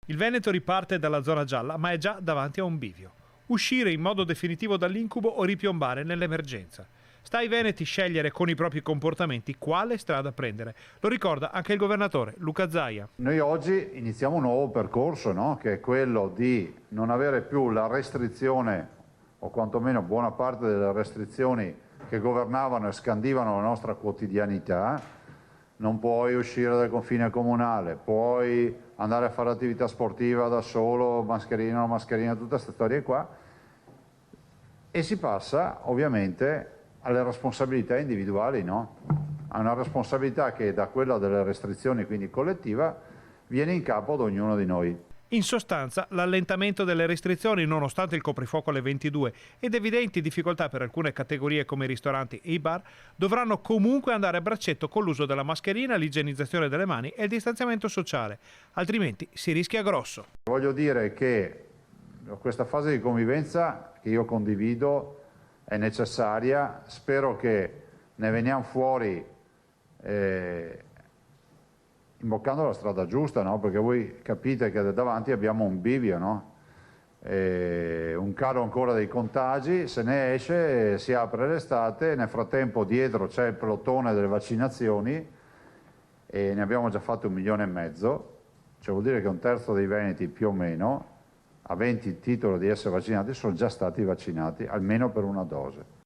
Il Veneto riparte dalla zona gialla, ma è già davanti a un bivio. Uscire in modo definitivo dall'incubo o ripiombare nell'emergenza. Sta ai veneti scegliere con i propri comportamenti quale strada prendere. Lo ricorda anche il governatore Luca Zaia. Noi oggi iniziamo un nuovo percorso, no? Che è quello di non avere più la restrizione, o quantomeno buona parte delle restrizioni che governavano e scandivano la nostra quotidianità. Non puoi uscire dal confine comunale, puoi andare a fare attività sportiva da solo, mascherina, non mascherina, tutte queste storie qua. E si passa ovviamente alle responsabilità individuali, no? A una responsabilità che da quella delle restrizioni, quindi collettiva, viene in capo ad ognuno di noi. In sostanza, l'allentamento delle restrizioni nonostante il coprifuoco alle 22 ed evidenti difficoltà per alcune categorie come i ristoranti e i bar dovranno comunque andare a braccetto con l'uso della mascherina, l'igienizzazione delle mani e il distanziamento sociale, altrimenti si rischia grosso. Voglio dire che questa fase di convivenza che io condivido è necessaria, spero che ne veniamo fuori imboccando la strada giusta, no? Perché voi capite che davanti abbiamo un bivio, no? Un calo ancora dei contagi, se ne esce, si apre l'estate, nel frattempo dietro c'è il pelotone delle vaccinazioni e ne abbiamo già fatto 1,5 milioni, cioè vuol dire che un terzo dei veneti più o meno, aventi il titolo di essere vaccinati, sono già stati vaccinati, almeno per una dose.